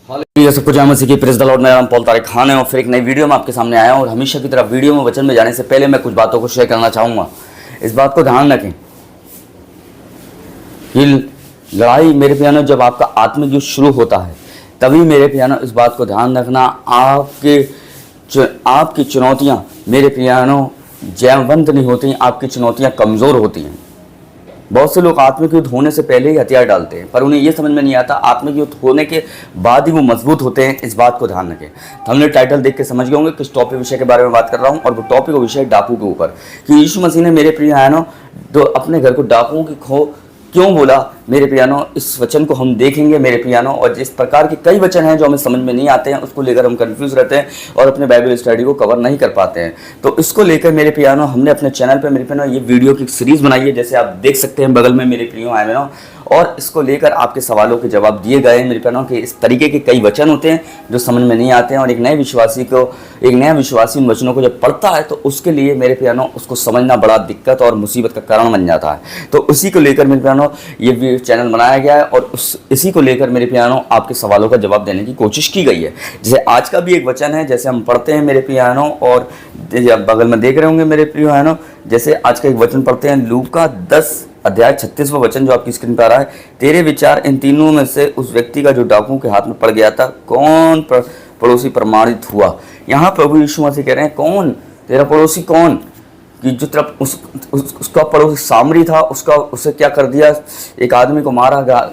Hallelujah, सब कुछ मसीह की प्रेज़ द लॉर्ड। मेरा नाम पॉल तारिक खान है और फिर एक नई वीडियो में आपके सामने आया हूं। और हमेशा की तरह वीडियो में वचन में जाने से पहले मैं कुछ बातों को शेयर करना चाहूँगा। इस बात को ध्यान रखें कि लड़ाई मेरे प्यानो जब आपका आत्मिक युद्ध शुरू होता है तभी मेरे प्यानो इस बात को ध्यान रखना, आपकी चुनौतियाँ मेरे प्यानो जयवंत नहीं होती, आपकी चुनौतियाँ कमज़ोर होती हैं। बहुत से लोग आत्मिक युद्ध होने से पहले ही हथियार डालते हैं, पर उन्हें यह समझ में नहीं आता आत्मिक युद्ध होने के बाद ही वो मजबूत होते हैं। इस बात को ध्यान रखें। हमने टाइटल देख के समझ गए होंगे किस टॉपिक विषय के बारे में बात कर रहा हूँ, और वो टॉपिक का विषय डाकू के ऊपर कि यीशु मसीह ने मेरे प्रिय आयनों तो अपने घर को डाकुओं की खो क्यों बोला मेरे पियानो। इस वचन को हम देखेंगे मेरे पियानो, और जिस प्रकार के कई वचन हैं जो हमें समझ में नहीं आते हैं उसको लेकर हम कंफ्यूज रहते हैं और अपने बाइबल स्टडी को कवर नहीं कर पाते हैं। तो इसको लेकर मेरे पियानो हमने अपने चैनल पे मेरे पियानो ये वीडियो की सीरीज़ बनाई है, जैसे आप देख सकते हैं बगल में मेरे प्रियो आए हैं, और इसको लेकर आपके सवालों के जवाब दिए गए हैं मेरे पियानो कि इस तरीके के कई वचन होते हैं जो समझ में नहीं आते हैं, और एक नया विश्वासी उन वचनों को जब पढ़ता है तो उसके लिए मेरे पियानो उसको समझना बड़ा दिक्कत और मुसीबत का कारण बन जाता है। तो उसी को लेकर मेरे पियानो ये चैनल बनाया गया है और इसी को लेकर मेरे पियानो आपके सवालों का जवाब देने की कोशिश की गई है। जैसे आज का भी एक वचन है, जैसे हम पढ़ते हैं मेरे पियानो, और बगल में देख रहे होंगे मेरे पियानो, जैसे आज का एक वचन पढ़ते हैं लूका 10 अध्याय 36वां वचन जो आपकी स्क्रीन पर आ रहा है। तेरे विचार इन तीनों में से उस व्यक्ति का जो डाकुओं के हाथ में पड़ गया था कौन पड़ोसी प्रमाणित हुआ। यहाँ प्रभु यीशु मसीह कह रहे हैं कौन तेरा पड़ोसी, कौन कि जो तरफ उसका पड़ोसी सामरी था, उसे क्या कर दिया, एक आदमी को मारा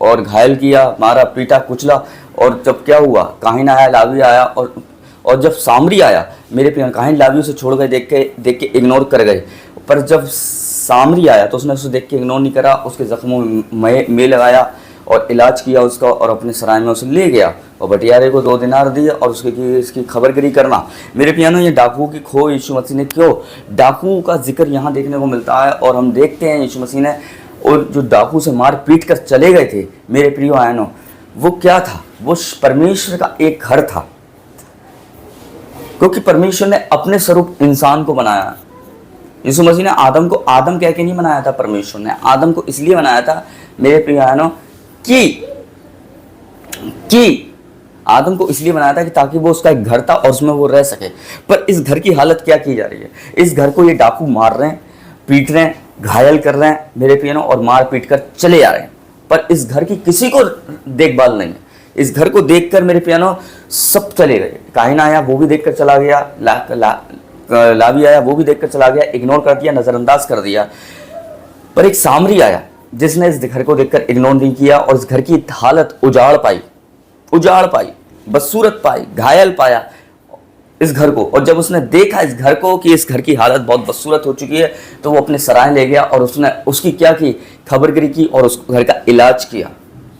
और घायल किया, मारा पीटा कुचला। और जब क्या हुआ, काहीन आया, लावी आया, और जब सामरी आया मेरे पिया, काहीन लावी उसे छोड़ गए, देख के इग्नोर कर गए। पर जब सामरी आया तो उसने उसे देख के इग्नोर नहीं करा, उसके जख्मों में लगाया और इलाज किया उसका, और अपने सराय में उसे ले गया और बटियारे को 2 दिनार दिए और इसकी खबरगिरी करना। मेरे पियानो ये डाकुओं की खो यीशु मसीह ने क्यों, डाकुओं का जिक्र यहाँ देखने को मिलता है। और हम देखते हैं यीशु मसीह ने, और जो डाकू से मार पीट कर चले गए थे मेरे प्रियो आयनों, वो क्या था, वो परमेश्वर का एक घर था, क्योंकि परमेश्वर ने अपने स्वरूप इंसान को बनाया। यीशु मसीह ने आदम को आदम कह के नहीं बनाया था, परमेश्वर ने आदम को इसलिए बनाया था मेरे प्रिय आयनों कि आदम को इसलिए बनाया था कि ताकि वो उसका एक घर था और उसमें वो रह सके। पर इस घर की हालत क्या की जा रही है, इस घर को ये डाकू मार रहे हैं, पीट रहे हैं, घायल कर रहे हैं मेरे पियानो, और मार पीट कर चले आ रहे हैं। पर इस घर की किसी को देखभाल नहीं है। इस घर को देखकर मेरे पियानो सब चले गए। काहीन आया वो भी देखकर चला गया, लावी आया वो भी देखकर चला गया, इग्नोर कर दिया, नजरअंदाज कर दिया। पर एक सामरी आया जिसने इस घर को देखकर इग्नोर नहीं किया और इस घर की हालत उजाड़ पाई, बदसूरत पाई, घायल पाया इस घर को। और जब उसने देखा इस घर को कि इस घर की हालत बहुत बदसूरत हो चुकी है, तो वो अपने सराय ले गया और उसने उसकी क्या की, खबरगिरी की और उस घर का इलाज किया।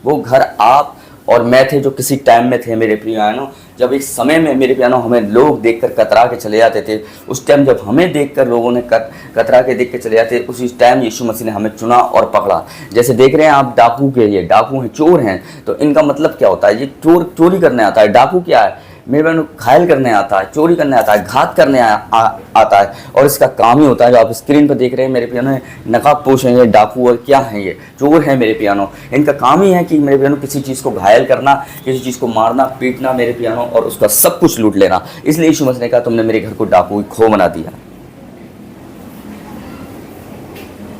वो घर आप और मैं थे जो किसी टाइम में थे मेरे प्रिय आयनों, जब इस समय में मेरे पियानो हमें लोग देखकर कतरा के चले जाते थे। उस टाइम जब हमें देखकर लोगों ने कतरा के देख के चले जाते, उसी टाइम यीशु मसीह ने हमें चुना और पकड़ा। जैसे देख रहे हैं आप डाकू के, ये डाकू हैं, चोर हैं, तो इनका मतलब क्या होता है, ये चोरी करने आता है। डाकू क्या है मेरे बहनों, घायल करने आता है, चोरी करने आता है, घात करने आता है, और इसका काम ही होता है जो आप स्क्रीन पर देख रहे हैं मेरे पियानो, नकाब पोश हैं ये डाकू, और क्या हैं ये चोर हैं मेरे पियानो। इनका काम ही है कि मेरे पियानो किसी चीज़ को घायल करना, किसी चीज़ को मारना, पीटना मेरे पियानो, और उसका सब कुछ लूट लेना। इसलिए यीशु मसीह ने कहा तुमने मेरे घर को डाकू की खो बना दिया।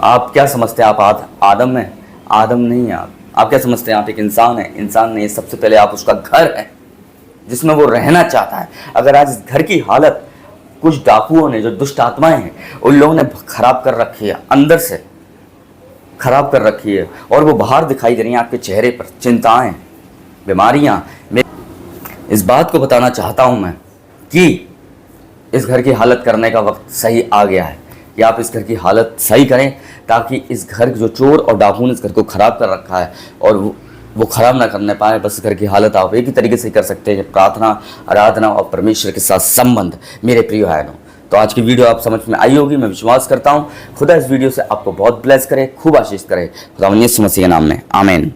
आप क्या समझते हैं, आप आदम हैं? आदम नहीं है आप क्या समझते हैं, आप एक इंसान है? इंसान नहीं, सबसे पहले आप उसका घर है जिसमें वो रहना चाहता है। अगर आज इस घर की हालत कुछ डाकुओं ने, जो दुष्ट आत्माएं हैं, उन लोगों ने खराब कर रखी है, अंदर से खराब कर रखी है, और वो बाहर दिखाई दे रही हैं आपके चेहरे पर, चिंताएं, बीमारियां। मैं इस बात को बताना चाहता हूं मैं कि इस घर की हालत करने का वक्त सही आ गया है कि आप इस घर की हालत सही करें, ताकि इस घर जो चोर और डाकू ने इस घर को खराब कर रखा है और वो खराब ना करने पाए। बस घर की हालत आप एक ही तरीके से कर सकते हैं, प्रार्थना, आराधना और परमेश्वर के साथ संबंध मेरे प्रिय भाइयों। तो आज की वीडियो आप समझ में आई होगी, मैं विश्वास करता हूँ। खुदा इस वीडियो से आपको बहुत ब्लेस करे, खूब आशीष करे। खुदा यीशु मसीह के नाम में आमीन।